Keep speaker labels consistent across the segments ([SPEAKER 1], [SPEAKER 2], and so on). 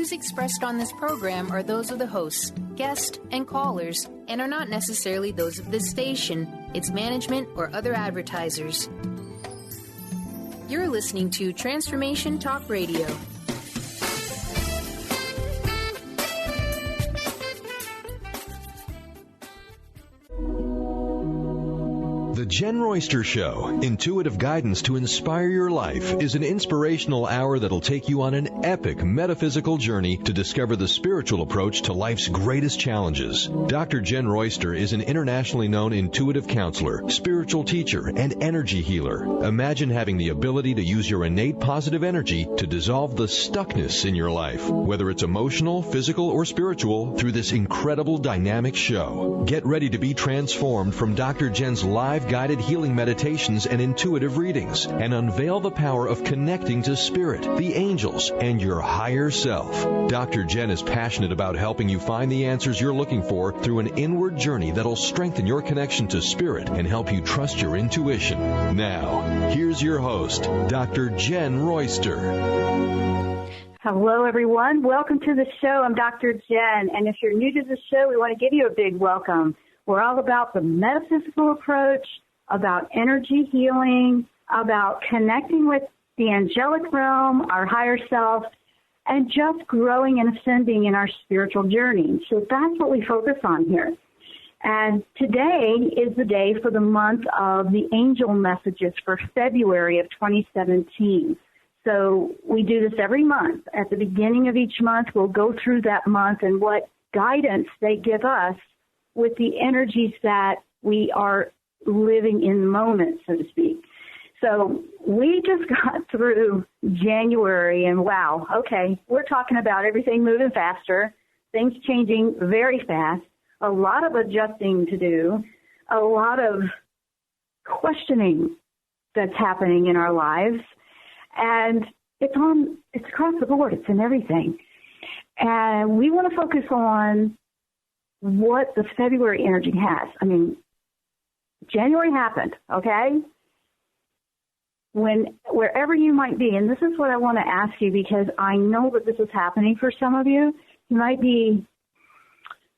[SPEAKER 1] views expressed on this program are those of the hosts, guests, and callers, and are not necessarily those of this station, its management, or other advertisers. You're listening to Transformation Talk Radio.
[SPEAKER 2] The Jenn-Royster-Show, intuitive guidance to inspire your life, is an inspirational hour that'll take you on an epic metaphysical journey to discover the spiritual approach to life's greatest challenges. Dr. Jenn Royster is an internationally known intuitive counselor, spiritual teacher, and energy healer. Imagine having the ability to use your innate positive energy to dissolve the stuckness in your life, whether it's emotional, physical, or spiritual, through this incredible dynamic show. Get ready to be transformed from Dr. Jenn's live guided healing meditations and intuitive readings, and unveil the power of connecting to spirit, the angels, and your higher self. Dr. Jenn is passionate about helping you find the answers you're looking for through an inward journey that'll strengthen your connection to spirit and help you trust your intuition. Now, here's your host, Dr. Jenn Royster.
[SPEAKER 3] Hello, everyone. Welcome to the show. I'm Dr. Jenn, and if you're new to the show, we want to give you a big welcome. We're all about the metaphysical approach, about energy healing, about connecting with the angelic realm, our higher self, and just growing and ascending in our spiritual journey. So that's what we focus on here. And today is the day for the month of the angel messages for February of 2017. So we do this every month. At the beginning of each month, we'll go through that month and what guidance they give us with the energies that we are living in the moment, so to speak. So we just got through January, and wow, okay, we're talking about everything moving faster, things changing very fast, a lot of adjusting to do, a lot of questioning that's happening in our lives, and it's across the board, it's in everything. And we want to focus on what the February energy has. I mean, January happened, okay? Wherever you might be, and this is what I want to ask you because I know that this is happening for some of you. You might be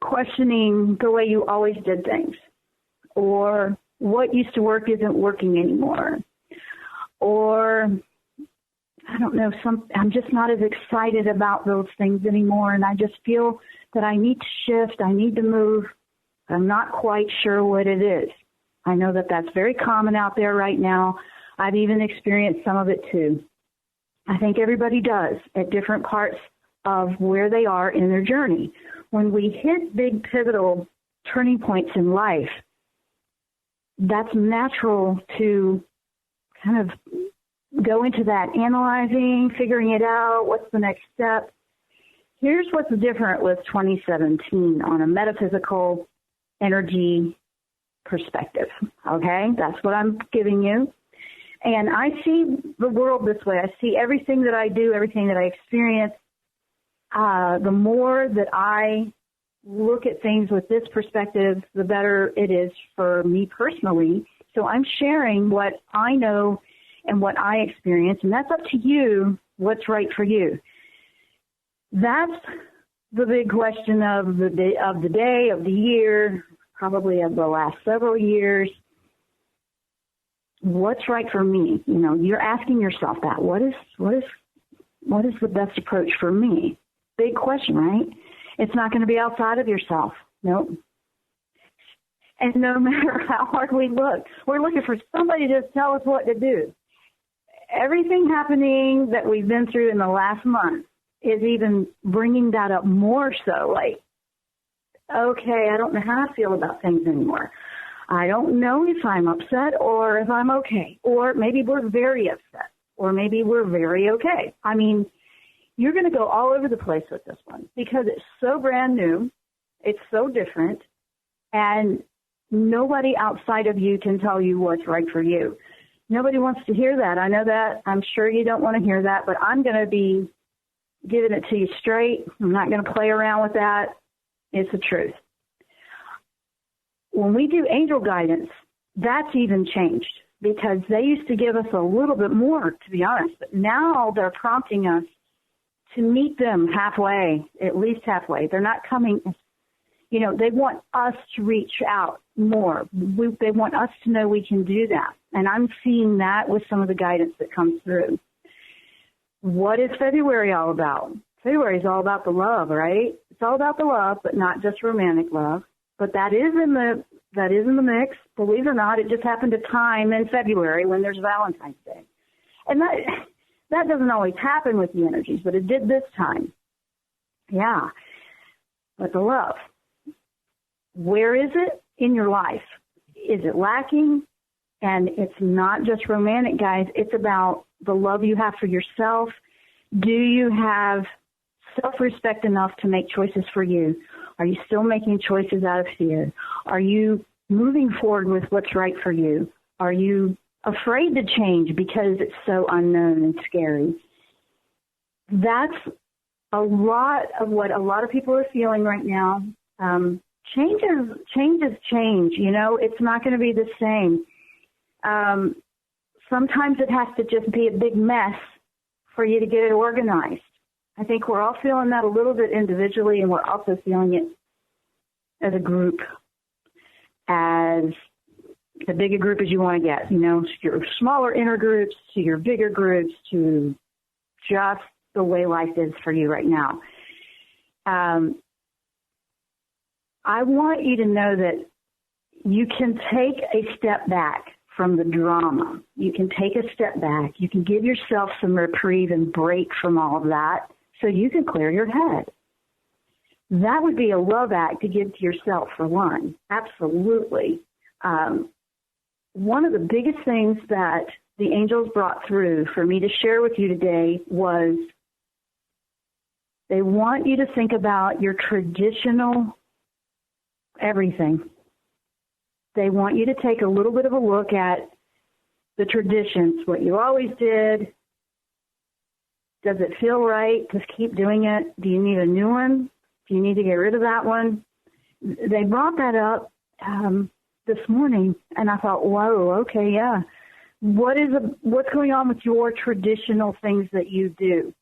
[SPEAKER 3] questioning the way you always did things, or what used to work isn't working anymore, or I don't know, I'm just not as excited about those things anymore, and I just feel that I need to shift, I need to move. I'm not quite sure what it is. I know that that's very common out there right now. I've even experienced some of it too. I think everybody does at different parts of where they are in their journey. When we hit big pivotal turning points in life, that's natural to kind of go into that analyzing, figuring it out, what's the next step. Here's what's different with 2017 on a metaphysical energy perspective, okay? That's what I'm giving you. And I see the world this way. I see everything that I do, everything that I experience. The more that I look at things with this perspective, the better it is for me personally. So I'm sharing what I know and what I experience, and that's up to you, what's right for you. That's the big question of the day, of the year, probably of the last several years. What's right for me? You know, you're asking yourself that. What is the best approach for me? Big question, right? It's not going to be outside of yourself. Nope. And no matter how hard we look, we're looking for somebody to tell us what to do. Everything happening that we've been through in the last month is even bringing that up more so. Like, okay, I don't know how to feel about things anymore. I don't know if I'm upset or if I'm okay. Or maybe we're very upset. Or maybe we're very okay. I mean, you're going to go all over the place with this one because it's so brand new. It's so different. And nobody outside of you can tell you what's right for you. Nobody wants to hear that. I know that. I'm sure you don't want to hear that, but I'm going to be giving it to you straight. I'm not going to play around with that. It's the truth. When we do angel guidance, that's even changed because they used to give us a little bit more, to be honest. But now they're prompting us to meet them halfway, at least halfway. They're not coming, they want us to reach out more. They want us to know we can do that. And I'm seeing that with some of the guidance that comes through. What is February all about? February is all about the love, right? It's all about the love, but not just romantic love. But that is in the mix. Believe it or not, it just happened to time in February when there's Valentine's Day. And that doesn't always happen with the energies, but it did this time. Yeah. But the love, where is it in your life? Is it lacking? And it's not just romantic, guys. It's about the love you have for yourself. Do you have self-respect enough to make choices for you? Are you still making choices out of fear? Are you moving forward with what's right for you? Are you afraid to change because it's so unknown and scary? That's a lot of what a lot of people are feeling right now. Change is change. It's not going to be the same. Sometimes it has to just be a big mess for you to get it organized. I think we're all feeling that a little bit individually, and we're also feeling it as a group, as the bigger group as you want to get, your smaller inner groups to your bigger groups to just the way life is for you right now. I want you to know that you can take a step back from the drama. You can take a step back. You can give yourself some reprieve and break from all of that so you can clear your head. That would be a love act to give to yourself, for one. Absolutely. One of the biggest things that the angels brought through for me to share with you today was they want you to think about your traditional everything. They want you to take a little bit of a look at the traditions, what you always did. Does it feel right to keep doing it? Do you need a new one? Do you need to get rid of that one? They brought that up this morning, and I thought, whoa, okay, yeah. What's going on with your traditional things that you do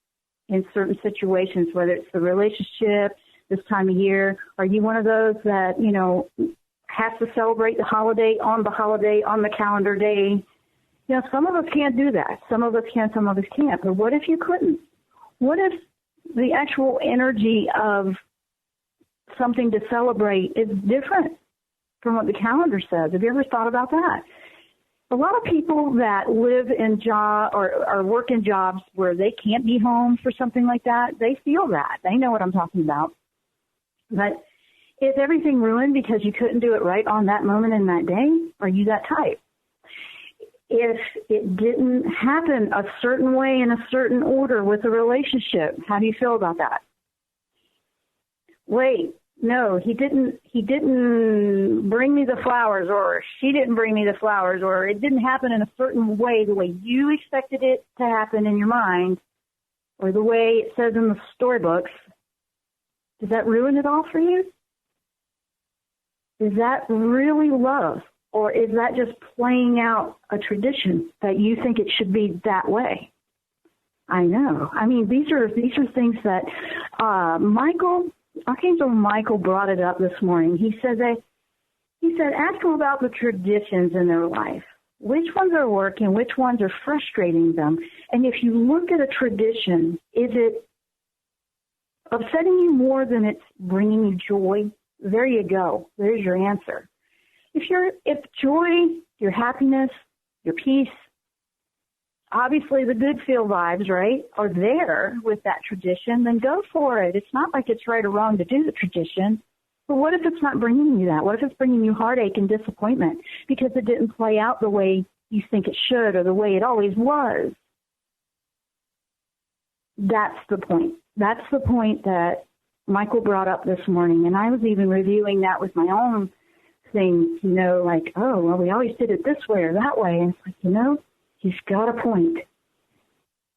[SPEAKER 3] in certain situations, whether it's the relationship, this time of year? Are you one of those that, has to celebrate the holiday on the calendar day? Some of us can't do that. Some of us can, some of us can't. But what if you couldn't? What if the actual energy of something to celebrate is different from what the calendar says? Have you ever thought about that? A lot of people that live in or work in jobs where they can't be home for something like that, they feel that. They know what I'm talking about. But is everything ruined because you couldn't do it right on that moment in that day? Are you that type? If it didn't happen a certain way in a certain order with a relationship, how do you feel about that? Wait, no, he didn't bring me the flowers, or she didn't bring me the flowers, or it didn't happen in a certain way, the way you expected it to happen in your mind, or the way it says in the storybooks. Does that ruin it all for you? Is that really love? Or is that just playing out a tradition that you think it should be that way? I know. I mean, these are things that Archangel Michael brought it up this morning. He said, ask them about the traditions in their life. Which ones are working? Which ones are frustrating them? And if you look at a tradition, is it upsetting you more than it's bringing you joy? There you go. There's your answer. If joy, your happiness, your peace, obviously the good feel vibes, right, are there with that tradition, then go for it. It's not like it's right or wrong to do the tradition. But what if it's not bringing you that? What if it's bringing you heartache and disappointment because it didn't play out the way you think it should or the way it always was? That's the point. That's the point that Michael brought up this morning. And I was even reviewing that with my own things, like, oh, well, we always did it this way or that way. And it's like, he's got a point.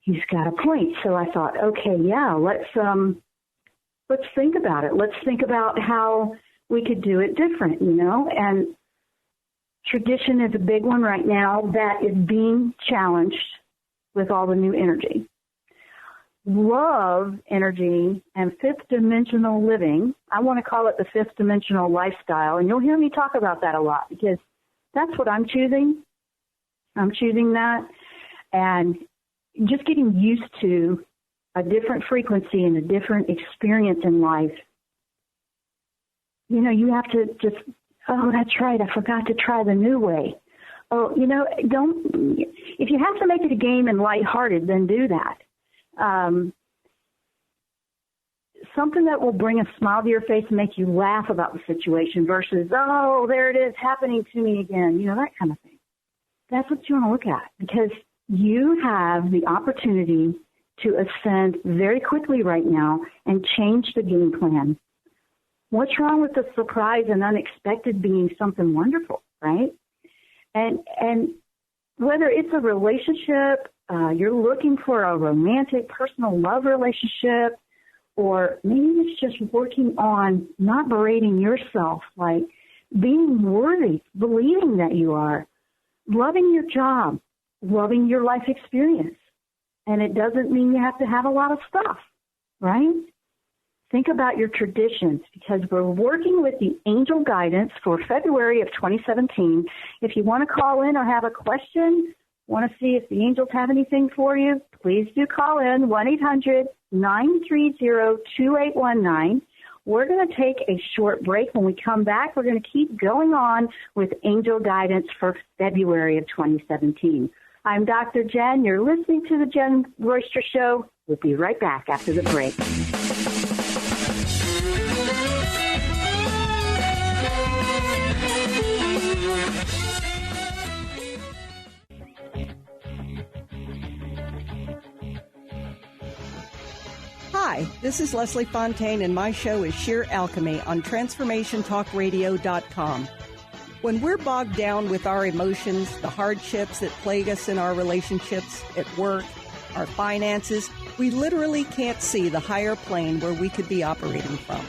[SPEAKER 3] He's got a point. So I thought, okay, yeah, let's think about it. Let's think about how we could do it different, and tradition is a big one right now that is being challenged with all the new energy. love energy and fifth dimensional living. I want to call it the fifth dimensional lifestyle. And you'll hear me talk about that a lot because that's what I'm choosing. I'm choosing that. And just getting used to a different frequency and a different experience in life. You know, you have to just, oh, that's right, I forgot to try the new way. Oh, you know, if you have to make it a game and lighthearted, then do that. Something that will bring a smile to your face and make you laugh about the situation versus, oh, there it is happening to me again, you know, that kind of thing. That's what you want to look at because you have the opportunity to ascend very quickly right now and change the game plan. What's wrong with the surprise and unexpected being something wonderful, right? And whether it's a relationship, you're looking for a romantic, personal love relationship, or maybe it's just working on not berating yourself, like being worthy, believing that you are, loving your job, loving your life experience. And it doesn't mean you have to have a lot of stuff, right? Think about your traditions because we're working with the angel guidance for February of 2017. If you want to call in or have a question, want to see if the angels have anything for you, please do call in 1-800-930-2819. We're going to take a short break. When we come back, we're going to keep going on with angel guidance for February of 2017. I'm Dr. Jenn. You're listening to the Jenn-Royster Show. We'll be right back after the break.
[SPEAKER 4] Hi, this is Leslie Fontaine, and my show is Sheer Alchemy on TransformationTalkRadio.com. When we're bogged down with our emotions, the hardships that plague us in our relationships, at work, our finances, we literally can't see the higher plane where we could be operating from.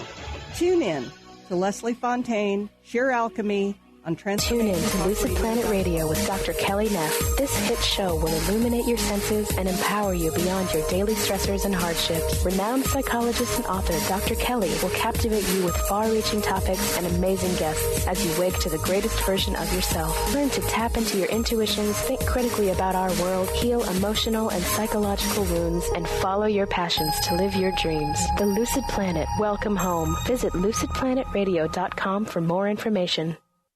[SPEAKER 4] Tune in to Leslie Fontaine, Sheer Alchemy, on
[SPEAKER 5] Tune in to Lucid Planet Radio with Dr. Kelly Neff. This hit show will illuminate your senses and empower you beyond your daily stressors and hardships. Renowned psychologist and author Dr. Kelly will captivate you with far-reaching topics and amazing guests as you wake to the greatest version of yourself. Learn to tap into your intuitions, think critically about our world, heal emotional and psychological wounds, and follow your passions to live your dreams. The Lucid Planet. Welcome home. Visit lucidplanetradio.com for more information.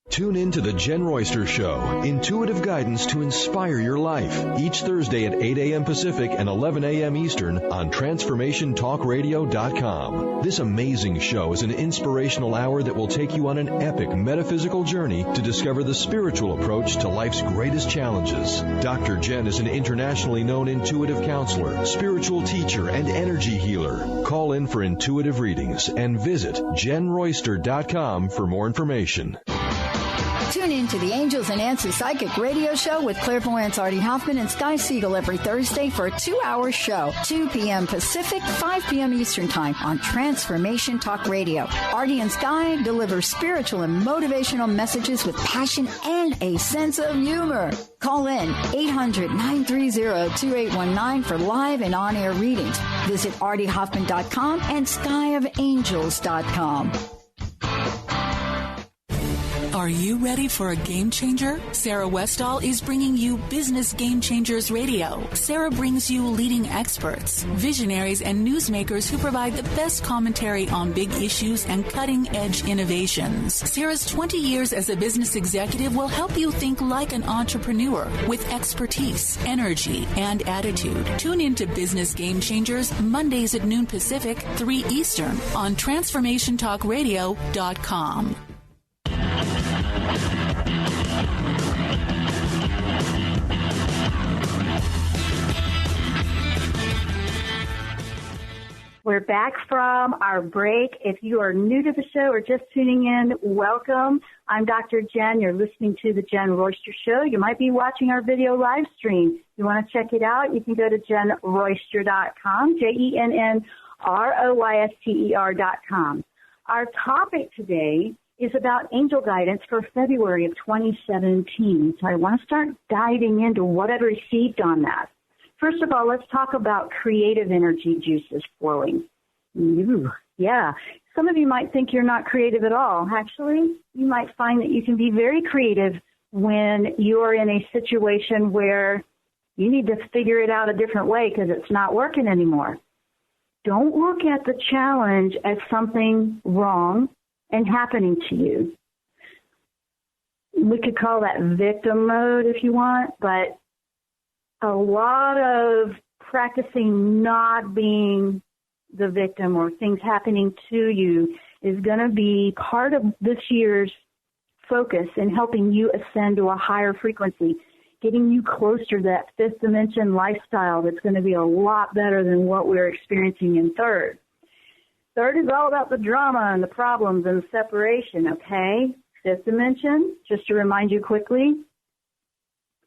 [SPEAKER 2] Tune in to the Jenn Royster Show, intuitive guidance to inspire your life, each Thursday at 8 a.m. Pacific and 11 a.m. Eastern on TransformationTalkRadio.com. This amazing show is an inspirational hour that will take you on an epic metaphysical journey to discover the spiritual approach to life's greatest challenges. Dr. Jenn is an internationally known intuitive counselor, spiritual teacher, and energy healer. Call in for intuitive readings and visit JenRoyster.com for more information.
[SPEAKER 6] Tune in to the Angels and Answers Psychic Radio Show with clairvoyants Artie Hoffman and Sky Siegel every Thursday for a 2-hour show, 2 p.m. Pacific, 5 p.m. Eastern Time on Transformation Talk Radio. Artie and Sky deliver spiritual and motivational messages with passion and a sense of humor. Call in 800-930-2819 for live and on-air readings. Visit artiehoffman.com and skyofangels.com.
[SPEAKER 7] Are you ready for a game changer? Sarah Westall is bringing you Business Game Changers Radio. Sarah brings you leading experts, visionaries, and newsmakers who provide the best commentary on big issues and cutting-edge innovations. Sarah's 20 years as a business executive will help you think like an entrepreneur with expertise, energy, and attitude. Tune in to Business Game Changers Mondays at noon Pacific, 3 Eastern on TransformationTalkRadio.com.
[SPEAKER 3] We're back from our break. If you are new to the show or just tuning in, welcome. I'm Dr. Jenn. You're listening to the Jenn-Royster Show. You might be watching our video live stream. If you want to check it out, you can go to JenNRoyster.com, JenNRoyster.com. Our topic today is about angel guidance for February of 2017. So I want to start diving into what I've received on that. First of all, let's talk about creative energy juices flowing. Ooh, yeah. Some of you might think you're not creative at all. Actually, you might find that you can be very creative when you're in a situation where you need to figure it out a different way because it's not working anymore. Don't look at the challenge as something wrong and happening to you. We could call that victim mode if you want, but a lot of practicing not being the victim or things happening to you is going to be part of this year's focus in helping you ascend to a higher frequency, getting you closer to that fifth dimension lifestyle that's going to be a lot better than what we're experiencing in third. Third is all about the drama and the problems and the separation, okay? Fifth dimension, just to remind you quickly,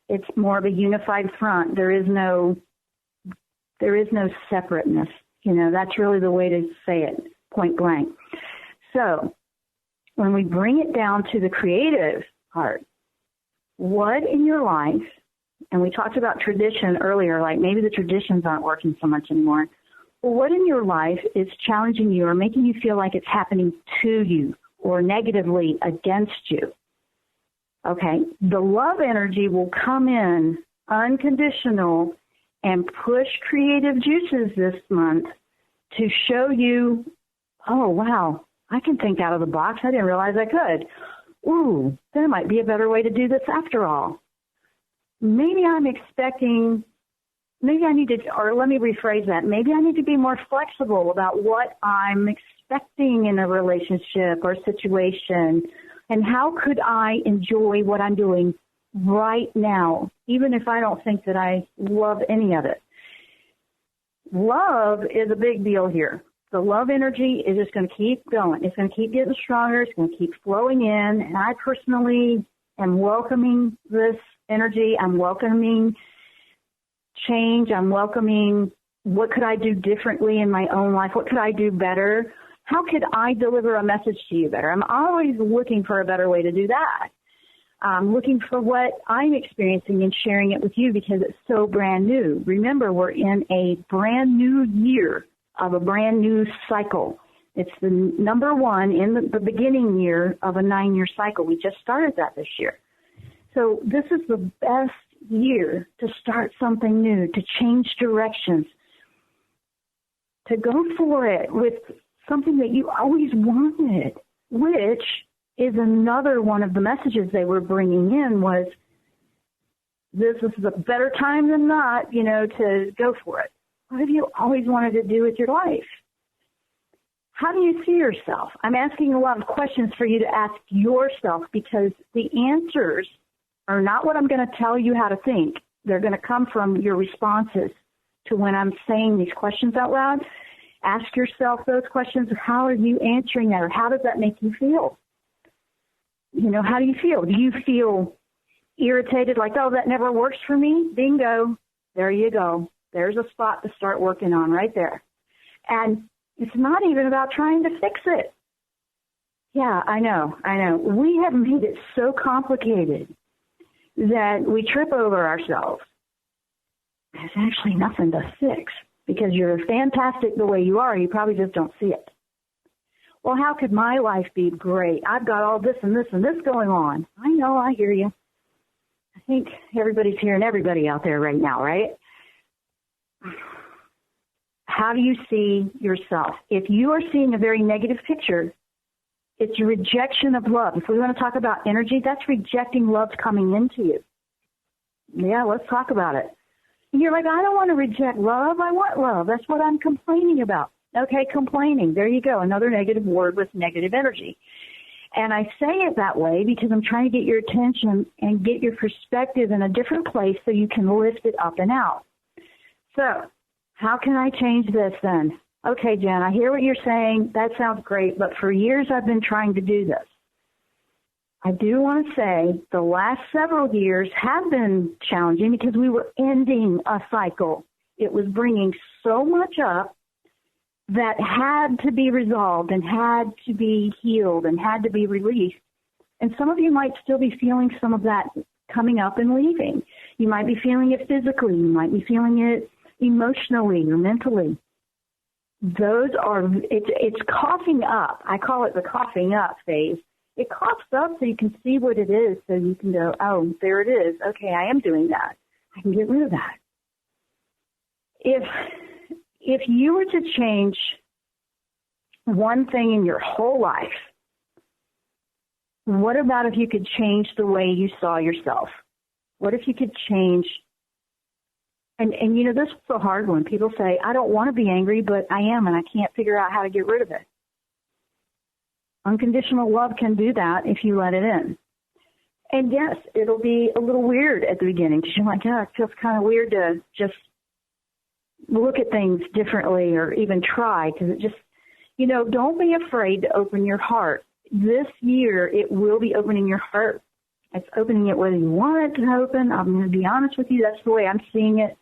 [SPEAKER 3] it's more of a unified front. There is no separateness. That's really the way to say it, point blank. So when we bring it down to the creative part, what in your life, and we talked about tradition earlier, like maybe the traditions aren't working so much anymore. Well, what in your life is challenging you or making you feel like it's happening to you or negatively against you? Okay, the love energy will come in unconditional and push creative juices this month to show you, oh, wow, I can think out of the box. I didn't realize I could. Ooh, there might be a better way to do this after all. Maybe I need to, or let me rephrase that. Maybe I need to be more flexible about what I'm expecting in a relationship or situation, and how could I enjoy what I'm doing right now, even if I don't think that I love any of it. Love is a big deal here. The love energy is just going to keep going. It's going to keep getting stronger. It's going to keep flowing in. And I personally am welcoming this energy. I'm welcoming change. I'm welcoming what could I do differently in my own life? What could I do better? How could I deliver a message to you better? I'm always looking for a better way to do that. I'm looking for what I'm experiencing and sharing it with you because it's so brand new. Remember, we're in a brand new year of a brand new cycle. It's the number one in the beginning year of a 9-year cycle. We just started that this year. So this is the best year to start something new, to change directions, to go for it with something that you always wanted, which is another one of the messages they were bringing in was this is a better time than not, to go for it. What have you always wanted to do with your life? How do you see yourself? I'm asking a lot of questions for you to ask yourself because the answers are not what I'm going to tell you how to think. They're going to come from your responses to when I'm saying these questions out loud. Ask yourself those questions. How are you answering that, or how does that make you feel? How do you feel? Do you feel irritated, like, oh, that never works for me? Bingo. There you go. There's a spot to start working on right there. And it's not even about trying to fix it. Yeah, I know. We have made it so complicated that we trip over ourselves. There's actually nothing to fix because you're fantastic the way you are. You probably just don't see it. Well, how could my life be great? I've got all this and this and this going on. I know, I hear you. I think everybody's hearing everybody out there right now, right? How do you see yourself? If you are seeing a very negative picture, it's a rejection of love. If we want to talk about energy, that's rejecting love's coming into you. Yeah, let's talk about it. And you're like, I don't want to reject love. I want love. That's what I'm complaining about. Okay, complaining. There you go. Another negative word with negative energy. And I say it that way because I'm trying to get your attention and get your perspective in a different place so you can lift it up and out. So how can I change this then? Okay, Jen, I hear what you're saying. That sounds great, but for years I've been trying to do this. I do want to say the last several years have been challenging because we were ending a cycle. It was bringing so much up that had to be resolved and had to be healed and had to be released. And some of you might still be feeling some of that coming up and leaving. You might be feeling it physically. You might be feeling it emotionally or mentally. Those are, it's coughing up. I call it the coughing up phase. It coughs up so you can see what it is, so you can go, oh, there it is. Okay, I am doing that. I can get rid of that. If you were to change one thing in your whole life, what about if you could change the way you saw yourself? What if you could change? And you know, this is a hard one. People say, I don't want to be angry, but I am, and I can't figure out how to get rid of it. Unconditional love can do that if you let it in. And yes, it'll be a little weird at the beginning because you're like, oh, it feels kind of weird to just look at things differently or even try, because it just, you know, don't be afraid to open your heart. This year, it will be opening your heart. It's opening it whether you want it to open. I'm going to be honest with you. That's the way I'm seeing it.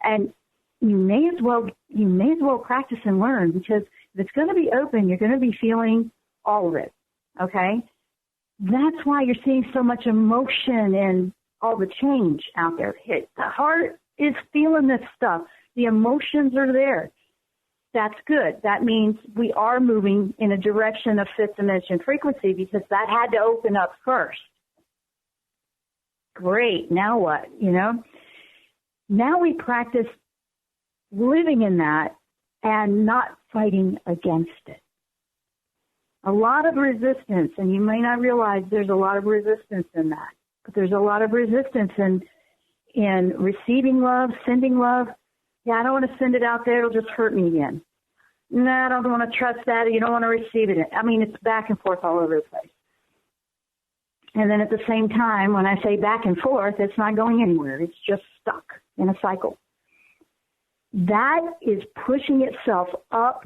[SPEAKER 3] And you may as well practice and learn, because if it's going to be open, you're going to be feeling all of it. Okay? That's why you're seeing so much emotion and all the change out there. The heart is feeling this stuff. The emotions are there. That's good. That means we are moving in a direction of fifth dimension frequency, because that had to open up first. Great. Now what? You know? Now we practice living in that and not fighting against it. A lot of resistance, and you may not realize there's a lot of resistance in that, but there's a lot of resistance in receiving love, sending love. Yeah, I don't want to send it out there. It'll just hurt me again. No, I don't want to trust that. You don't want to receive it. I mean, it's back and forth all over the place. And then at the same time, when I say back and forth, it's not going anywhere. It's just stuck in a cycle. That is pushing itself up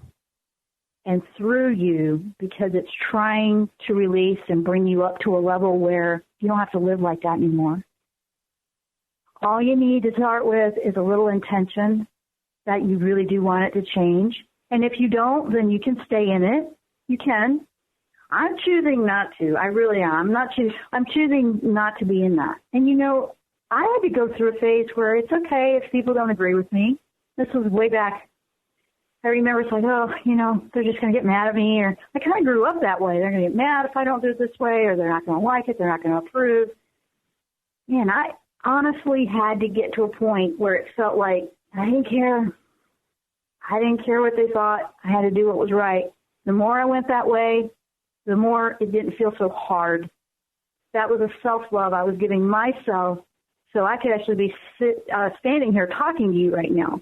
[SPEAKER 3] and through you because it's trying to release and bring you up to a level where you don't have to live like that anymore. All you need to start with is a little intention that you really do want it to change. And if you don't, then you can stay in it. You can. I'm choosing not to. I really am. I'm choosing not to be in that. And, you know, I had to go through a phase where it's okay if people don't agree with me. This was way back. I remember it's like, oh, you know, they're just going to get mad at me. Or I kind of grew up that way. They're going to get mad if I don't do it this way, or they're not going to like it. They're not going to approve. Man, I honestly had to get to a point where it felt like I didn't care. I didn't care what they thought. I had to do what was right. The more I went that way, the more it didn't feel so hard. That was a self-love I was giving myself so I could actually be standing here talking to you right now.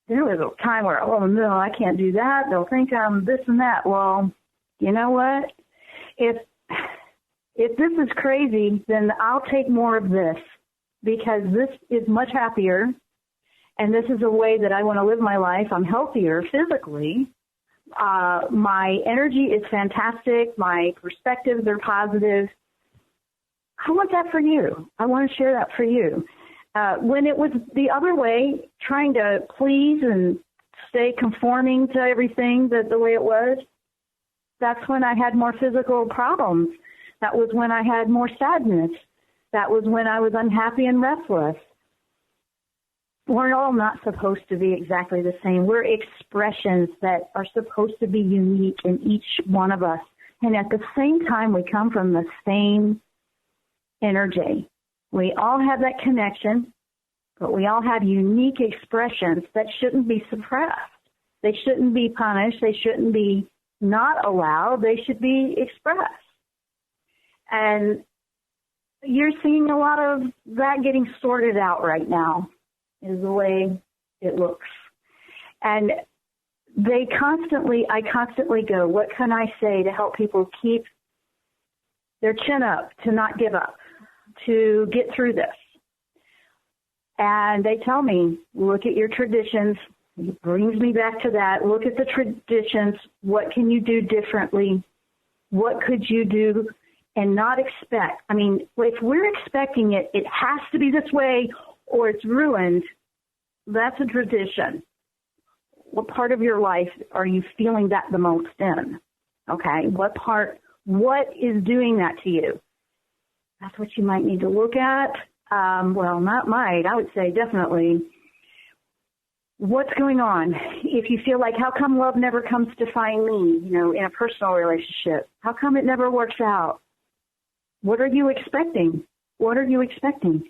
[SPEAKER 3] There was a time where, oh, no, I can't do that. They'll think I'm this and that. Well, you know what? If this is crazy, then I'll take more of this, because this is much happier, and this is a way that I want to live my life. I'm healthier physically. My energy is fantastic. My perspectives are positive. I want that for you. I want to share that for you. When it was the other way, trying to please and stay conforming to everything the way it was, that's when I had more physical problems. That was when I had more sadness. That was when I was unhappy and restless. We're all not supposed to be exactly the same. We're expressions that are supposed to be unique in each one of us. And at the same time, we come from the same energy. We all have that connection, but we all have unique expressions that shouldn't be suppressed. They shouldn't be punished. They shouldn't be not allowed. They should be expressed. And you're seeing a lot of that getting sorted out right now, is the way it looks. And I constantly go, what can I say to help people keep their chin up, to not give up, to get through this? And they tell me, look at your traditions. It brings me back to that. Look at the traditions. What can you do differently? What could you do and not expect? I mean, if we're expecting it has to be this way or it's ruined, that's a tradition. What part of your life are you feeling that the most in? Okay, what is doing that to you? That's what you might need to look at. Well, not might. I would say definitely. What's going on? If you feel like, how come love never comes to find me, in a personal relationship? How come it never works out? What are you expecting? What are you expecting?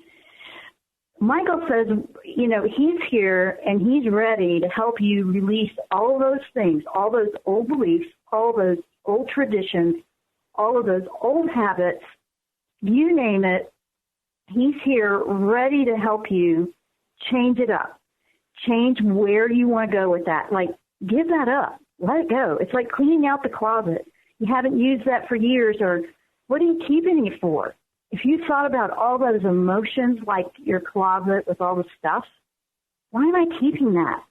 [SPEAKER 3] Michael says, he's here and he's ready to help you release all of those things, all those old beliefs, all those old traditions, all of those old habits, you name it. He's here ready to help you change it up, change where you want to go with that. Like, give that up. Let it go. It's like cleaning out the closet. You haven't used that for years, or what are you keeping it for? If you thought about all those emotions, like your closet with all the stuff, why am I keeping that?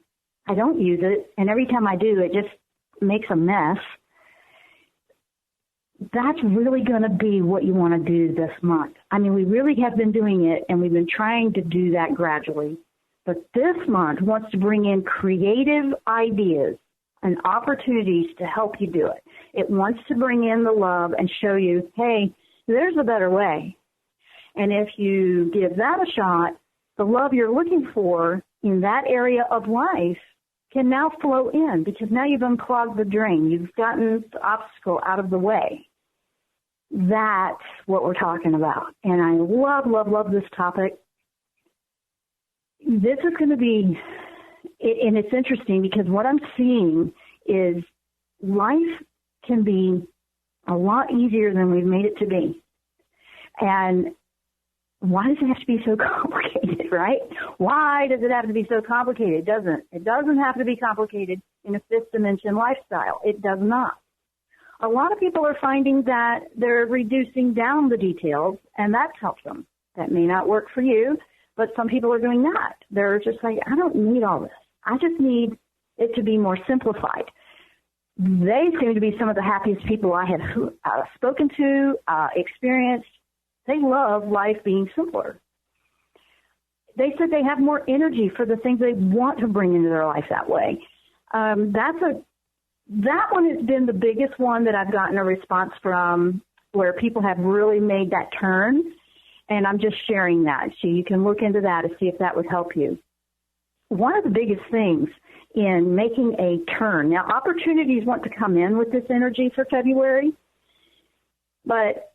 [SPEAKER 3] I don't use it, and every time I do, it just makes a mess. That's really going to be what you want to do this month. I mean, we really have been doing it, and we've been trying to do that gradually. But this month wants to bring in creative ideas and opportunities to help you do it. It wants to bring in the love and show you, hey, there's a better way. And if you give that a shot, the love you're looking for in that area of life can now flow in, because now you've unclogged the drain. You've gotten the obstacle out of the way. That's what we're talking about. And I love, love, love this topic. This is going to be, and it's interesting because what I'm seeing is life can be a lot easier than we've made it to be. And why does it have to be so complicated, right? Why does it have to be so complicated? It doesn't. It doesn't have to be complicated in a fifth dimension lifestyle. It does not. A lot of people are finding that they're reducing down the details, and that's helped them. That may not work for you, but some people are doing that. They're just like, I don't need all this. I just need it to be more simplified. They seem to be some of the happiest people I have spoken to, experienced. They love life being simpler. They said they have more energy for the things they want to bring into their life that way. That one has been the biggest one that I've gotten a response from, where people have really made that turn, and I'm just sharing that. So you can look into that and see if that would help you. One of the biggest things in making a turn, now opportunities want to come in with this energy for February, but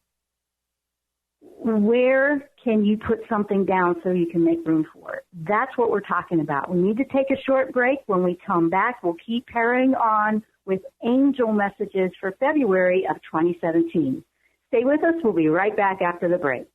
[SPEAKER 3] where can you put something down so you can make room for it? That's what we're talking about. We need to take a short break. When we come back, we'll keep carrying on with angel messages for February of 2017. Stay with us. We'll be right back after the break.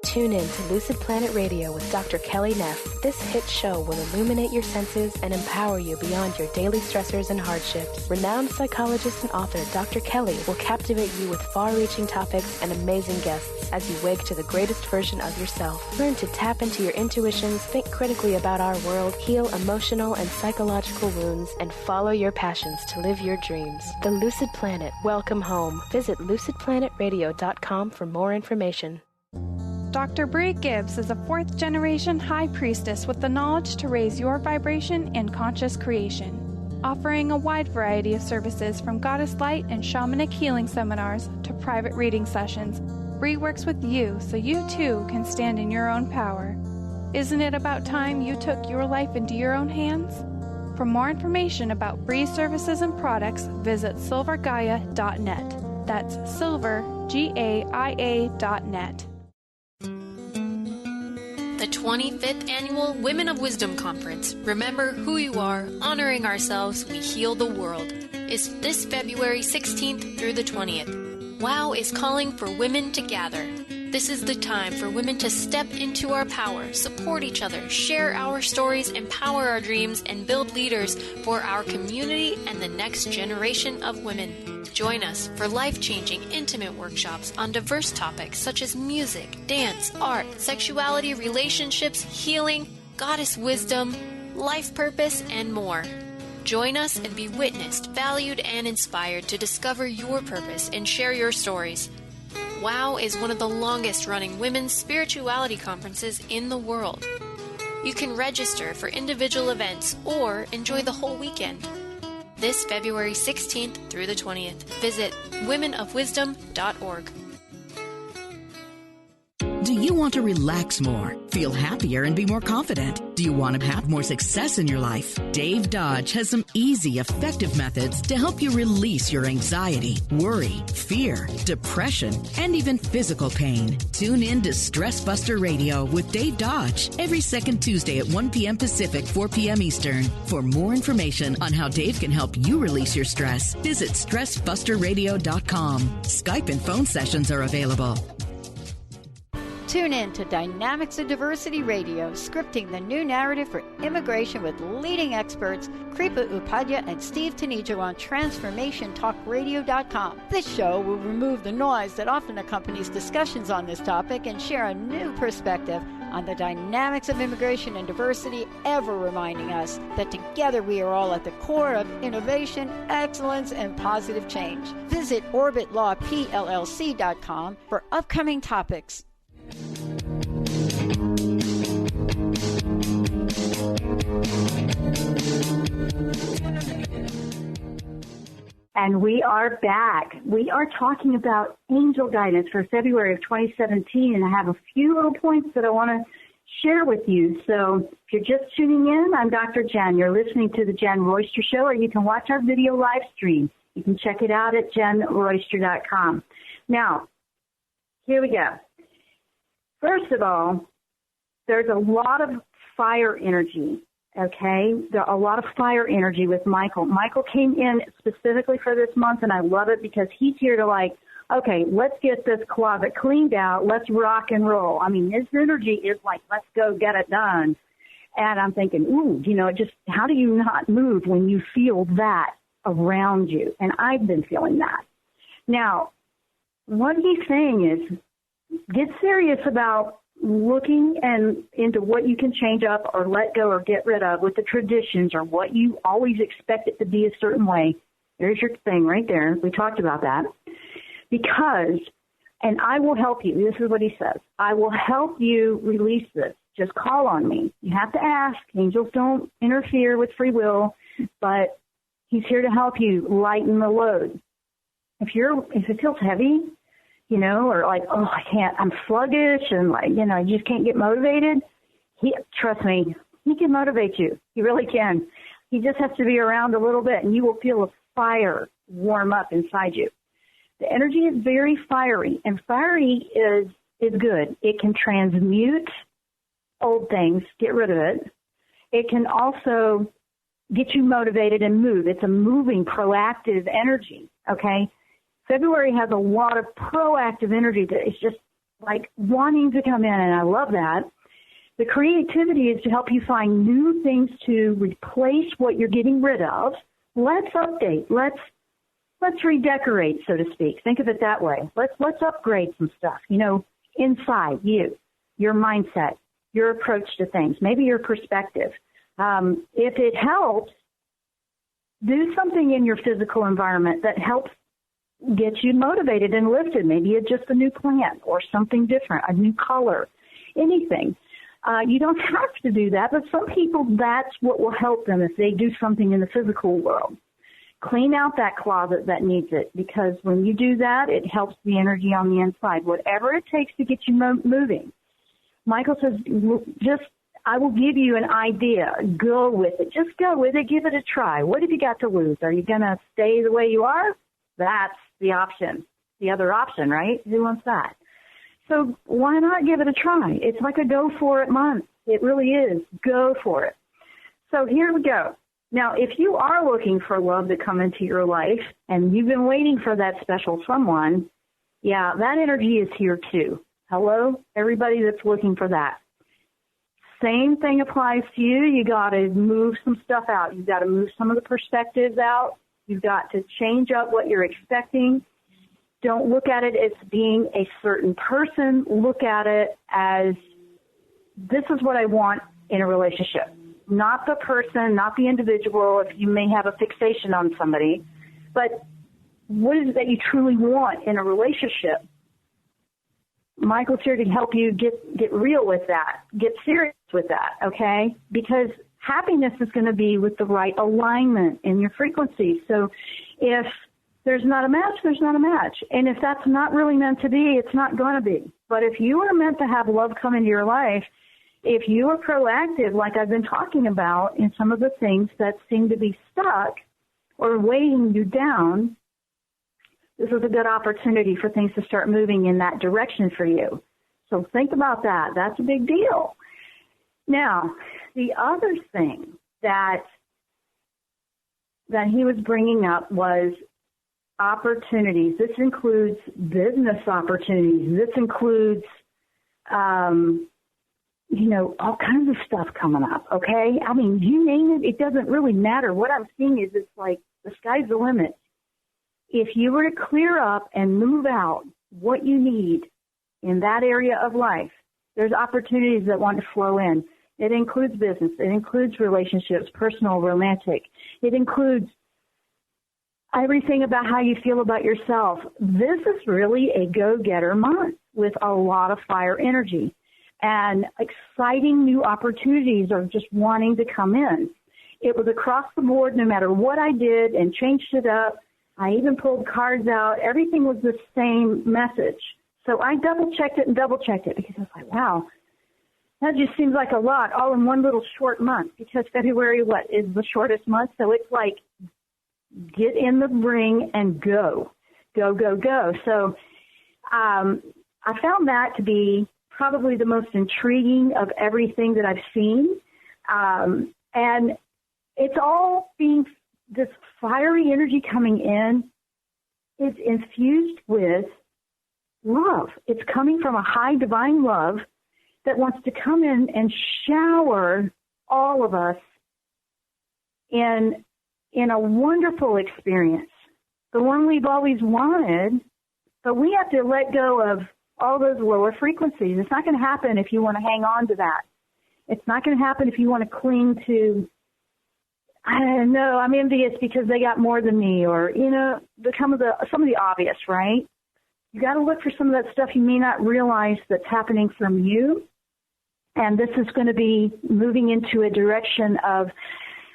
[SPEAKER 5] Tune in to Lucid Planet Radio with Dr. Kelly Neff. This hit show will illuminate your senses and empower you beyond your daily stressors and hardships. Renowned psychologist and author Dr. Kelly will captivate you with far-reaching topics and amazing guests as you wake to the greatest version of yourself. Learn to tap into your intuitions, think critically about our world, heal emotional and psychological wounds, and follow your passions to live your dreams. The Lucid Planet. Welcome home. Visit lucidplanetradio.com for more information.
[SPEAKER 8] Dr. Bree Gibbs is a fourth-generation high priestess with the knowledge to raise your vibration in conscious creation, offering a wide variety of services from goddess light and shamanic healing seminars to private reading sessions. Bree works with you so you too can stand in your own power. Isn't it about time you took your life into your own hands? For more information about Bree's services and products, visit silvergaia.net. That's silvergaia.net.
[SPEAKER 9] The 25th Annual Women of Wisdom Conference, Remember Who You Are, Honoring Ourselves, We Heal the World, is this February 16th through the 20th. WOW is calling for women to gather. This is the time for women to step into our power, support each other, share our stories, empower our dreams, and build leaders for our community and the next generation of women. Join us for life-changing, intimate workshops on diverse topics such as music, dance, art, sexuality, relationships, healing, goddess wisdom, life purpose, and more. Join us and be witnessed, valued, and inspired to discover your purpose and share your stories. WOW is one of the longest-running women's spirituality conferences in the world. You can register for individual events or enjoy the whole weekend. This February 16th through the 20th, visit womenofwisdom.org.
[SPEAKER 10] Do you want to relax more, feel happier, and be more confident? Do you want to have more success in your life? Dave Dodge has some easy, effective methods to help you release your anxiety, worry, fear, depression, and even physical pain. Tune in to Stress Buster Radio with Dave Dodge every second Tuesday at 1 p.m. Pacific, 4 p.m. Eastern. For more information on how Dave can help you release your stress, visit StressBusterRadio.com. Skype and phone sessions are available.
[SPEAKER 6] Tune in to Dynamics of Diversity Radio, scripting the new narrative for immigration with leading experts Kripa Upadhyaya and Steve Tanijo on TransformationTalkRadio.com. This show will remove the noise that often accompanies discussions on this topic and share a new perspective on the dynamics of immigration and diversity, ever reminding us that together we are all at the core of innovation, excellence, and positive change. Visit OrbitLawPLLC.com for upcoming topics.
[SPEAKER 3] And we are back. We are talking about angel guidance for February of 2017, and I have a few little points that I want to share with you. So if you're just tuning in, I'm Dr. Jenn. You're listening to the Jenn-Royster Show, or you can watch our video live stream. You can check it out at the-jenn-royster.com. Now, here we go. First of all, there's a lot of fire energy, okay? There's a lot of fire energy with Michael. Michael came in specifically for this month, and I love it because he's here to okay, let's get this closet cleaned out. Let's rock and roll. I mean, his energy is let's go get it done. And I'm thinking, how do you not move when you feel that around you? And I've been feeling that. Now, what he's saying is, get serious about looking into what you can change up or let go or get rid of with the traditions or what you always expect it to be a certain way. There's your thing right there. We talked about that. Because, and I will help you. This is what he says. I will help you release this. Just call on me. You have to ask. Angels don't interfere with free will, but he's here to help you lighten the load. If it feels heavy, or I can't, I'm sluggish and I just can't get motivated. Trust me, he can motivate you. He really can. He just has to be around a little bit and you will feel a fire warm up inside you. The energy is very fiery, and fiery is good. It can transmute old things, get rid of it. It can also get you motivated and move. It's a moving, proactive energy, okay? February has a lot of proactive energy that is just wanting to come in, and I love that. The creativity is to help you find new things to replace what you're getting rid of. Let's update. Let's redecorate, so to speak. Think of it that way. Let's upgrade some stuff, inside you, your mindset, your approach to things, maybe your perspective. If it helps, do something in your physical environment that helps get you motivated and lifted. Maybe it's just a new plant or something different, a new color, anything. You don't have to do that, but some people, that's what will help them if they do something in the physical world. Clean out that closet that needs it, because when you do that, it helps the energy on the inside, whatever it takes to get you moving. Michael says, I will give you an idea. Go with it. Just go with it. Give it a try. What have you got to lose? Are you going to stay the way you are? That's the option, the other option, right? Who wants that? So why not give it a try? It's like a go for it month. It really is. Go for it. So here we go. Now, if you are looking for love to come into your life and you've been waiting for that special someone, yeah, that energy is here too. Hello, everybody that's looking for that. Same thing applies to you. You got to move some stuff out. You've got to move some of the perspectives out. You've got to change up what you're expecting. Don't look at it as being a certain person. Look at it as, this is what I want in a relationship. Not the person, not the individual, if you may have a fixation on somebody, but what is it that you truly want in a relationship? Michael's here to help you get real with that, get serious with that, okay? Because happiness is going to be with the right alignment in your frequency. So if there's not a match, there's not a match. And if that's not really meant to be, it's not going to be. But if you are meant to have love come into your life, if you are proactive, like I've been talking about in some of the things that seem to be stuck or weighing you down, this is a good opportunity for things to start moving in that direction for you. So think about that. That's a big deal. Now, the other thing that he was bringing up was opportunities. This includes business opportunities. This includes, all kinds of stuff coming up, okay? I mean, you name it, it doesn't really matter. What I'm seeing is it's like the sky's the limit. If you were to clear up and move out what you need in that area of life, there's opportunities that want to flow in. It includes business. It includes relationships, personal, romantic. It includes everything about how you feel about yourself. This is really a go-getter month with a lot of fire energy. And exciting new opportunities are just wanting to come in. It was across the board, no matter what I did and changed it up. I even pulled cards out. Everything was the same message. So I double-checked it because I was like, wow, that just seems like a lot all in one little short month, because February, is the shortest month? So it's like get in the ring and go. Go, go, go. So I found that to be probably the most intriguing of everything that I've seen. And it's all being this fiery energy coming in. It's infused with love. It's coming from a high divine love that wants to come in and shower all of us in a wonderful experience, the one we've always wanted, but we have to let go of all those lower frequencies. It's not going to happen if you want to hang on to that. It's not going to happen if you want to cling to, I don't know, I'm envious because they got more than me, or, some of the obvious, right? You got to look for some of that stuff you may not realize that's happening from you. And this is going to be moving into a direction of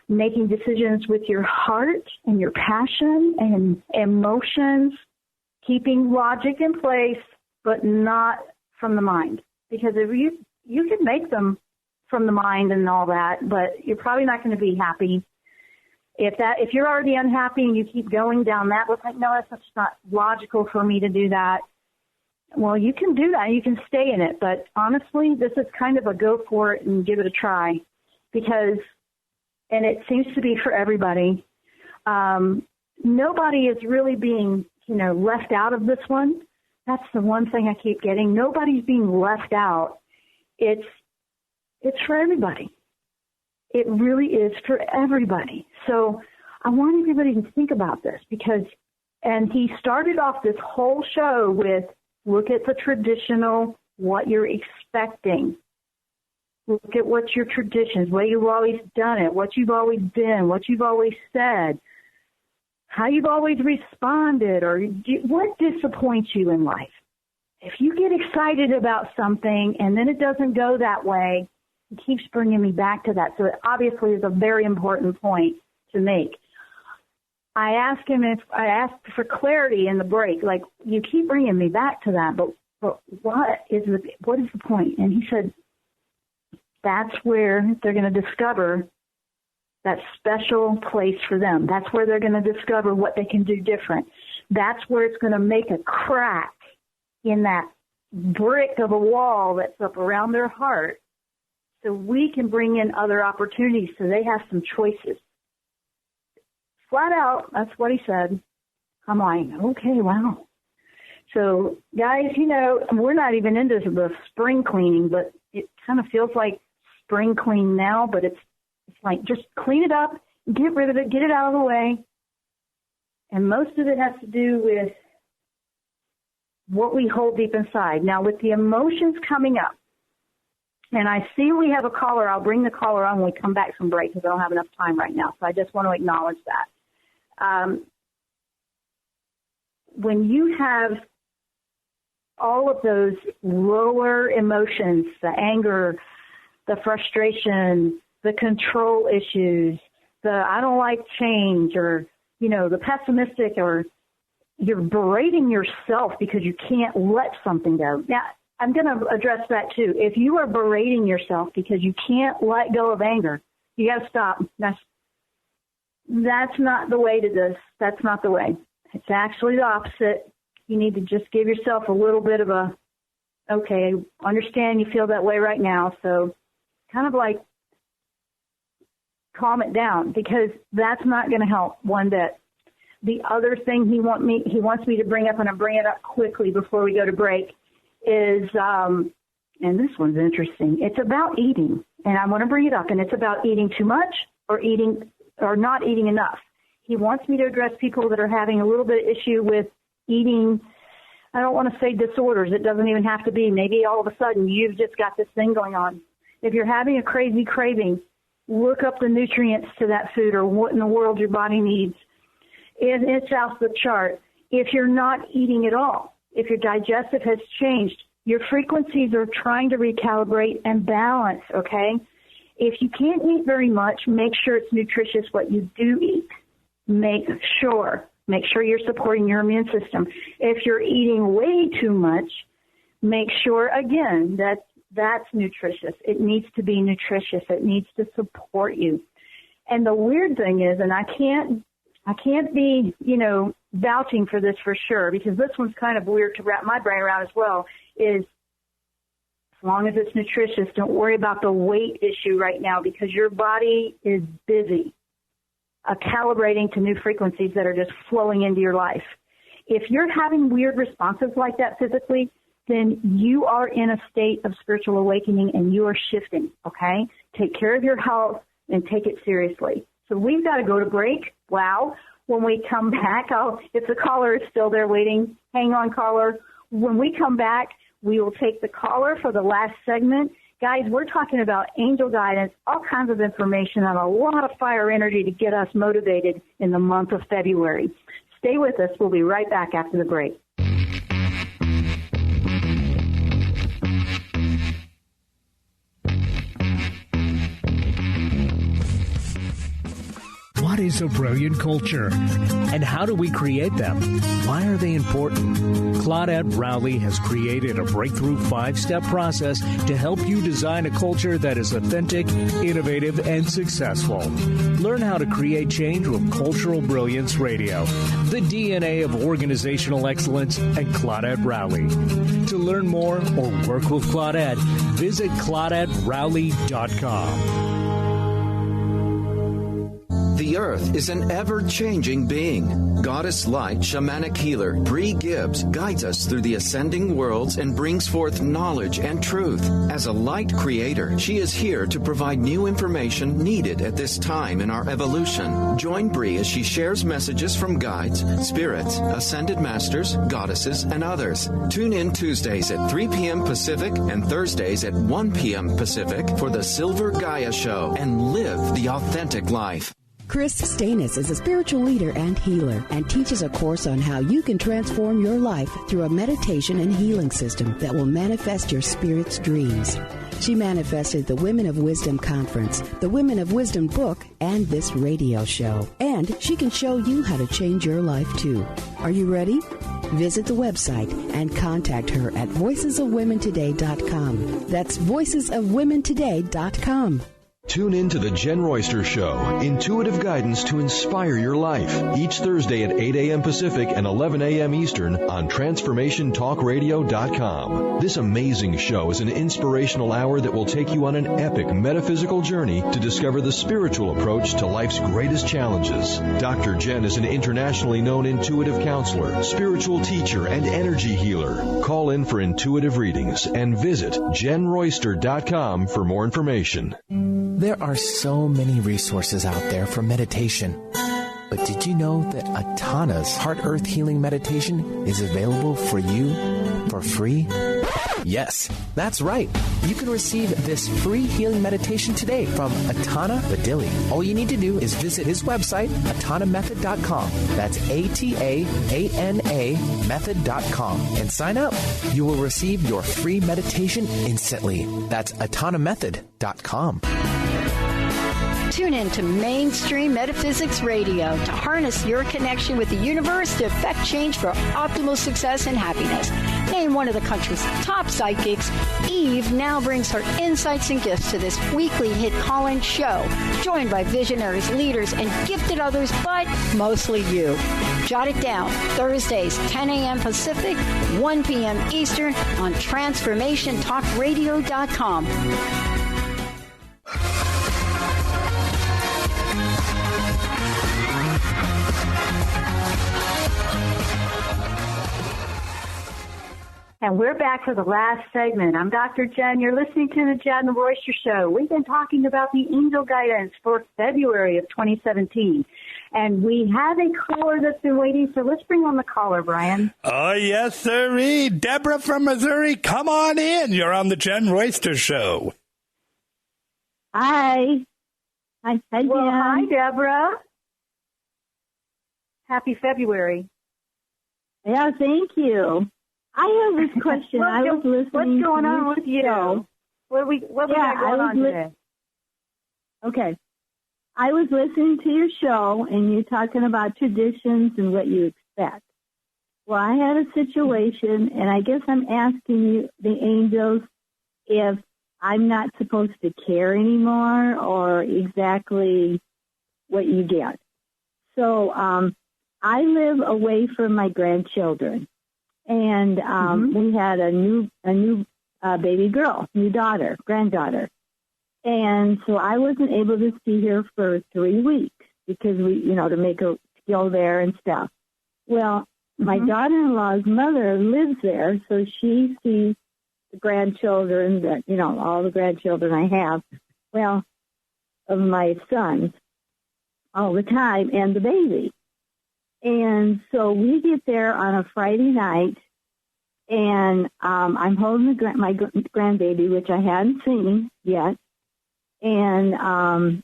[SPEAKER 3] making decisions with your heart and your passion and emotions, keeping logic in place, but not from the mind. Because if you can make them from the mind and all that, but you're probably not going to be happy. If you're already unhappy and you keep going down that, it's like, no, that's just not logical for me to do that. Well, you can do that. You can stay in it. But honestly, this is kind of a go for it and give it a try, because, and it seems to be for everybody, nobody is really being, left out of this one. That's the one thing I keep getting. Nobody's being left out. It's for everybody. It really is for everybody. So I want everybody to think about this, because, and he started off this whole show with, look at the traditional, what you're expecting. Look at what's your traditions, what you've always done it, what you've always been, what you've always said, how you've always responded, or what disappoints you in life. If you get excited about something and then it doesn't go that way, it keeps bringing me back to that. So it obviously is a very important point to make. I asked for clarity in the break, like, you keep bringing me back to that, but what is the point? And he said, that's where they're going to discover that special place for them. That's where they're going to discover what they can do different. That's where it's going to make a crack in that brick of a wall that's up around their heart, so we can bring in other opportunities so they have some choices. Flat out, that's what he said. I'm like, okay, wow. So, guys, we're not even into the spring cleaning, but it kind of feels like spring clean now, but it's like, just clean it up, get rid of it, get it out of the way. And most of it has to do with what we hold deep inside. Now, with the emotions coming up, and I see we have a caller. I'll bring the caller on when we come back from break, because I don't have enough time right now. So I just want to acknowledge that. When you have all of those lower emotions, the anger, the frustration, the control issues, the I don't like change, or, the pessimistic, or you're berating yourself because you can't let something go. Now, I'm going to address that too. If you are berating yourself because you can't let go of anger, you got to stop. That's not the way to this. That's not the way. It's actually the opposite. You need to just give yourself a little bit of okay, understand you feel that way right now, so kind of like calm it down, because that's not going to help one bit. The other thing he wants me to bring up, and I'll bring it up quickly before we go to break, is, and this one's interesting, it's about eating, and I want to bring it up, and it's about eating too much or not eating enough. He wants me to address people that are having a little bit of issue with eating. I don't want to say disorders. It doesn't even have to be. Maybe all of a sudden you've just got this thing going on. If you're having a crazy craving, look up the nutrients to that food, or what in the world your body needs. It's off the chart. If you're not eating at all, if your digestive has changed, your frequencies are trying to recalibrate and balance, okay? If you can't eat very much, make sure it's nutritious what you do eat. Make sure you're supporting your immune system. If you're eating way too much, make sure, again, that that's nutritious. It needs to be nutritious. It needs to support you. And the weird thing is, and I can't be, vouching for this for sure, because this one's kind of weird to wrap my brain around as well, is as long as it's nutritious, don't worry about the weight issue right now, because your body is busy calibrating to new frequencies that are just flowing into your life. If you're having weird responses like that physically, then you are in a state of spiritual awakening and you are shifting, okay? Take care of your health and take it seriously. So we've got to go to break. Wow. When we come back, if the caller is still there waiting, hang on, caller. When we come back, we will take the caller for the last segment. Guys, we're talking about angel guidance, all kinds of information, and a lot of fire energy to get us motivated in the month of February. Stay with us. We'll be right back after the break.
[SPEAKER 11] What is a brilliant culture? And how do we create them? Why are they important? Claudette Rowley has created a breakthrough 5-step process to help you design a culture that is authentic, innovative, and successful. Learn how to create change with Cultural Brilliance Radio, the DNA of organizational excellence, and Claudette Rowley. To learn more or work with Claudette, visit ClaudetteRowley.com.
[SPEAKER 12] The Earth is an ever-changing being. Goddess Light Shamanic Healer Bree Gibbs guides us through the ascending worlds and brings forth knowledge and truth. As a light creator, she is here to provide new information needed at this time in our evolution. Join Bree as she shares messages from guides, spirits, ascended masters, goddesses, and others. Tune in Tuesdays at 3 p.m. Pacific and Thursdays at 1 p.m. Pacific for the Silver Gaia Show and live the authentic life.
[SPEAKER 13] Chris Stanis is a spiritual leader and healer and teaches a course on how you can transform your life through a meditation and healing system that will manifest your spirit's dreams. She manifested the Women of Wisdom Conference, the Women of Wisdom book, and this radio show. And she can show you how to change your life too. Are you ready? Visit the website and contact her at voicesofwomentoday.com. That's voicesofwomentoday.com.
[SPEAKER 2] Tune in to the Jenn Royster Show, intuitive guidance to inspire your life, each Thursday at 8 a.m. Pacific and 11 a.m. Eastern on TransformationTalkRadio.com. This amazing show is an inspirational hour that will take you on an epic metaphysical journey to discover the spiritual approach to life's greatest challenges. Dr. Jenn is an internationally known intuitive counselor, spiritual teacher, and energy healer. Call in for intuitive readings and visit JenRoyster.com for more information.
[SPEAKER 14] There are so many resources out there for meditation. But did you know that Atana's Heart Earth Healing Meditation is available for you for free? Yes, that's right. You can receive this free healing meditation today from Atana Badili. All you need to do is visit his website, atanamethod.com. That's ATAANA method.com, and sign up. You will receive your free meditation instantly. That's atanamethod.com.
[SPEAKER 6] Tune in to Mainstream Metaphysics Radio to harness your connection with the universe to effect change for optimal success and happiness. Named one of the country's top psychics, Eve now brings her insights and gifts to this weekly hit call-in show, joined by visionaries, leaders, and gifted others, but mostly you. Jot it down. Thursdays, 10 a.m. Pacific, 1 p.m. Eastern on TransformationTalkRadio.com.
[SPEAKER 3] And we're back for the last segment. I'm Dr. Jenn. You're listening to the the-jenn-royster-show. We've been talking about the angel guidance for February of 2017. And we have a caller that's been waiting, so let's bring on the caller, Brian.
[SPEAKER 15] Oh, yes, sirree. Deborah from Missouri, come on in. You're on the Jenn-Royster Show.
[SPEAKER 16] Hi. Hi, Jen.
[SPEAKER 3] Well, hi, Deborah. Happy February.
[SPEAKER 16] Yeah, thank you. I have this question. I was listening.
[SPEAKER 3] What's going on with you?
[SPEAKER 16] Show.
[SPEAKER 3] What we got going on today?
[SPEAKER 16] Okay. I was listening to your show, and you're talking about traditions and what you expect. Well, I had a situation, and I guess I'm asking you, the angels, if I'm not supposed to care anymore or exactly what you get. So I live away from my grandchildren. And we had a new baby girl, granddaughter. And so I wasn't able to see her for 3 weeks because to make her go there and stuff. Well, my daughter-in-law's mother lives there, so she sees the grandchildren all the grandchildren I have, of my sons all the time, and the baby. And so we get there on a Friday night, and I'm holding my grandbaby, which I hadn't seen yet, and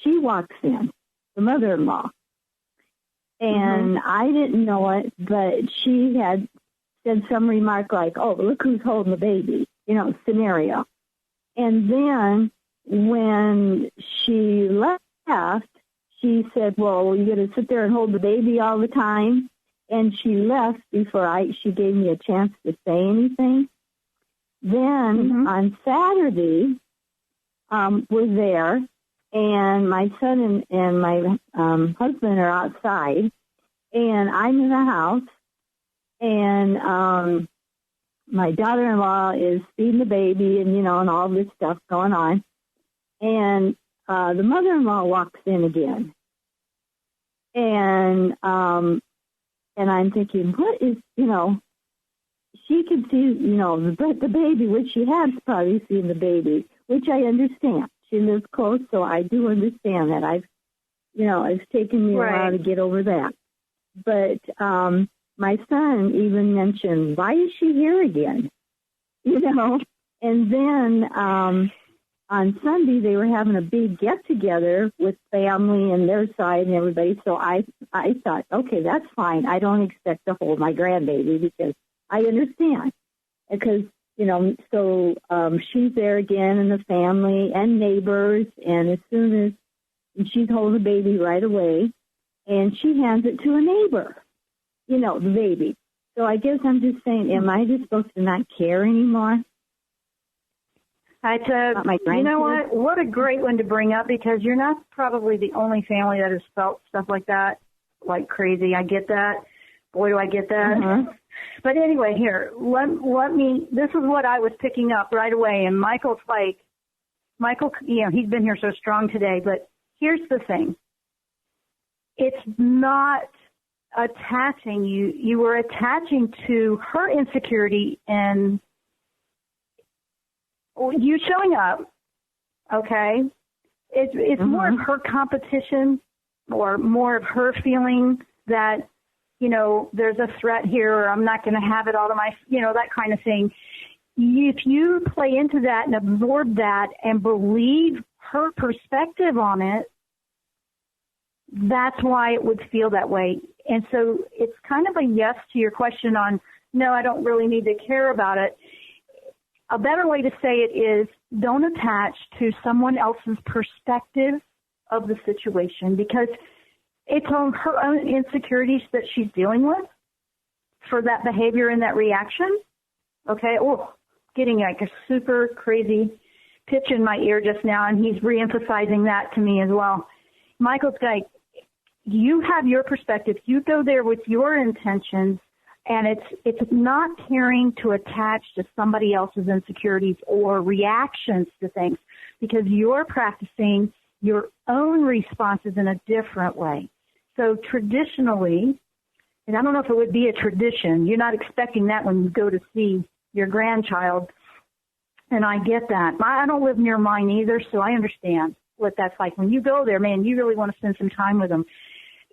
[SPEAKER 16] she walks in, the mother-in-law. And I didn't know it, but she had said some remark like, oh, look who's holding the baby, scenario. And then when she left, she said, well, are you going to sit there and hold the baby all the time? And she left before she gave me a chance to say anything. Then on Saturday, we're there, and my son and my husband are outside, and I'm in the house, and my daughter-in-law is feeding the baby and all this stuff going on. And the mother-in-law walks in again, and I'm thinking, what is, she could see, the baby, which she has probably seen the baby, which I understand. She lives close, so I do understand that. It's taken me a while to get over that. But my son even mentioned, why is she here again? And then on Sunday, they were having a big get-together with family and their side and everybody. So I thought, okay, that's fine. I don't expect to hold my grandbaby because I understand. Because, so she's there again and the family and neighbors. And as soon as she's holding the baby right away, and she hands it to a neighbor, the baby. So I guess I'm just saying, am I just supposed to not care anymore?
[SPEAKER 3] You know what? What a great one to bring up, because you're not probably the only family that has felt stuff like that, like crazy. I get that. Boy, do I get that. But anyway, here, let me, this is what I was picking up right away. And Michael, he's been here so strong today, but here's the thing. It's not attaching you were attaching to her insecurity and you showing up, okay? It's more of her competition or more of her feeling that, there's a threat here or I'm not going to have it all to my, that kind of thing. if you play into that and absorb that and believe her perspective on it, that's why it would feel that way. And so it's kind of a yes to your question on, no, I don't really need to care about it. A better way to say it is, don't attach to someone else's perspective of the situation, because it's on her own insecurities that she's dealing with for that behavior and that reaction. Okay, getting like a super crazy pitch in my ear just now, and he's reemphasizing that to me as well. Michael's like, you have your perspective. You go there with your intentions, and it's not caring to attach to somebody else's insecurities or reactions to things, because you're practicing your own responses in a different way. So traditionally, and I don't know if it would be a tradition, you're not expecting that when you go to see your grandchild, and I get that. I don't live near mine either, so I understand what that's like. When you go there, man, you really want to spend some time with them.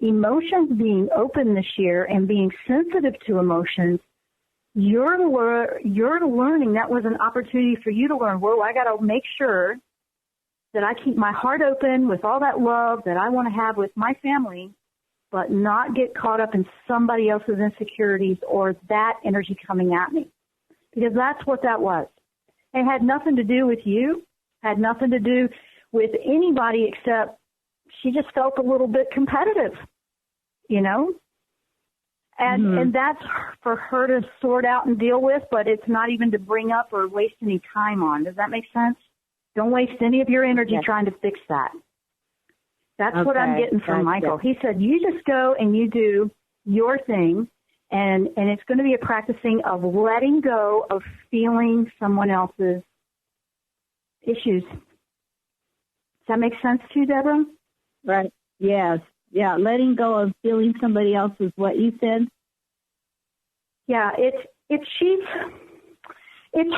[SPEAKER 3] Emotions being open this year and being sensitive to emotions, you're learning. That was an opportunity for you to learn, whoa, I got to make sure that I keep my heart open with all that love that I want to have with my family, but not get caught up in somebody else's insecurities or that energy coming at me. Because that's what that was. It had nothing to do with you, had nothing to do with anybody except she just felt a little bit competitive, you know? And that's for her to sort out and deal with, but it's not even to bring up or waste any time on. Does that make sense? Don't waste any of your energy trying to fix that. That's what I'm getting from Michael. He said, you just go and you do your thing, and it's going to be a practicing of letting go of feeling someone else's issues. Does that make sense to you, Deborah?
[SPEAKER 16] Right. Yes. Yeah. Letting go of feeling somebody else's, what you said?
[SPEAKER 3] Yeah. It's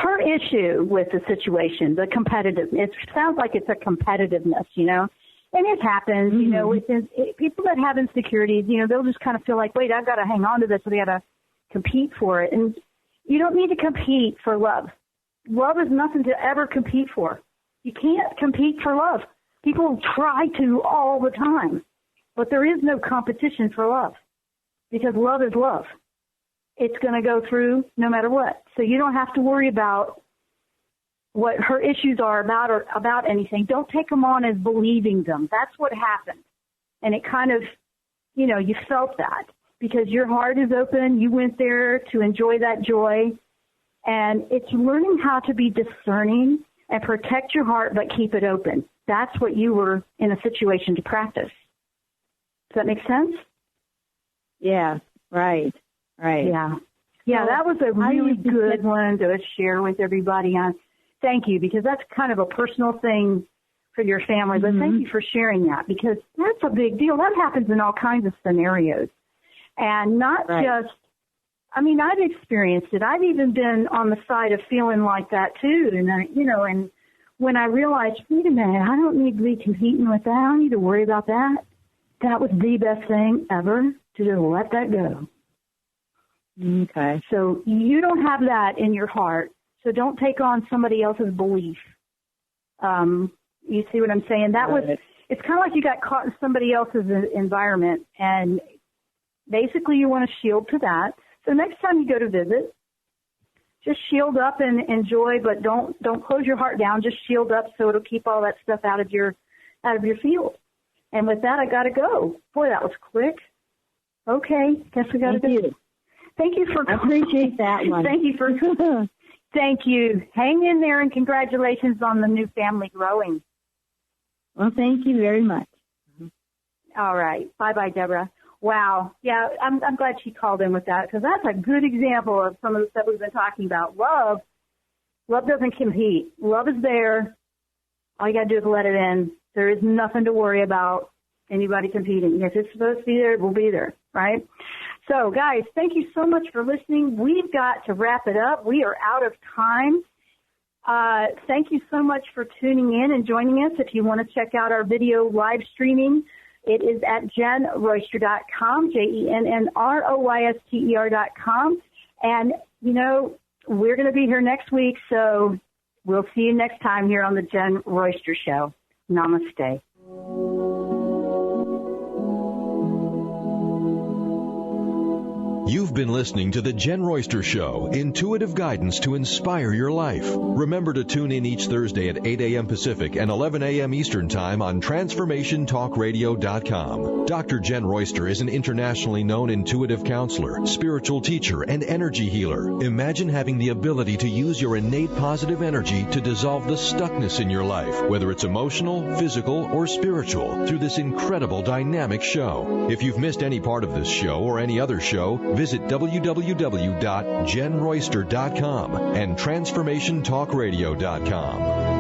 [SPEAKER 3] her issue with the situation, the competitiveness. It sounds like it's a competitiveness, you know, and it happens, you know, people that have insecurities, you know, they'll just kind of feel like, wait, I've got to hang on to this, so they got to compete for it. And you don't need to compete for love. Love is nothing to ever compete for. You can't compete for love. People try to all the time, but there is no competition for love, because love is love. It's going to go through no matter what. So you don't have to worry about what her issues are about or about anything. Don't take them on as believing them. That's what happened. And it kind of, you know, you felt that because your heart is open. You went there to enjoy that joy. And it's learning how to be discerning and protect your heart, but keep it open. That's what you were in a situation to practice. Does that make sense?
[SPEAKER 16] Yeah, right. Right.
[SPEAKER 3] Yeah. Yeah, that was a really good one to share with everybody. Thank you, because that's kind of a personal thing for your family. But thank you for sharing that, because that's a big deal. That happens in all kinds of scenarios. And not just, I mean, I've experienced it. I've even been on the side of feeling like that, too. And, and when I realized, wait a minute, I don't need to be competing with that. I don't need to worry about that. That was the best thing ever, to just let that go. Okay. So you don't have that in your heart. So don't take on somebody else's belief. You see what I'm saying? It's kind of like you got caught in somebody else's environment, and basically you want to shield to that. So next time you go to visit, just shield up and enjoy, but don't close your heart down. Just shield up so it'll keep all that stuff out of your field. And with that, I got to go. Boy, that was quick. Okay, guess we got to go. Thank you for.
[SPEAKER 16] I appreciate that one.
[SPEAKER 3] Thank you for. Thank you. Hang in there, and congratulations on the new family growing.
[SPEAKER 16] Well, thank you very much.
[SPEAKER 3] All right. Bye-bye, Deborah. Wow. Yeah, I'm glad she called in with that, because that's a good example of some of the stuff we've been talking about. Love doesn't compete. Love is there. All you got to do is let it in. There is nothing to worry about anybody competing. If it's supposed to be there, it will be there, right? So, guys, thank you so much for listening. We've got to wrap it up. We are out of time. Thank you so much for tuning in and joining us. If you want to check out our video live streaming, it is at jenn-royster.com, JENNROYSTER.com. And, you know, we're going to be here next week, so we'll see you next time here on the Jenn Royster Show. Namaste.
[SPEAKER 2] You've been listening to The Jenn Royster Show, intuitive guidance to inspire your life. Remember to tune in each Thursday at 8 a.m. Pacific and 11 a.m. Eastern Time on TransformationTalkRadio.com. Dr. Jenn Royster is an internationally known intuitive counselor, spiritual teacher, and energy healer. Imagine having the ability to use your innate positive energy to dissolve the stuckness in your life, whether it's emotional, physical, or spiritual, through this incredible dynamic show. If you've missed any part of this show or any other show, visit www.jenn-royster.com and TransformationTalkRadio.com.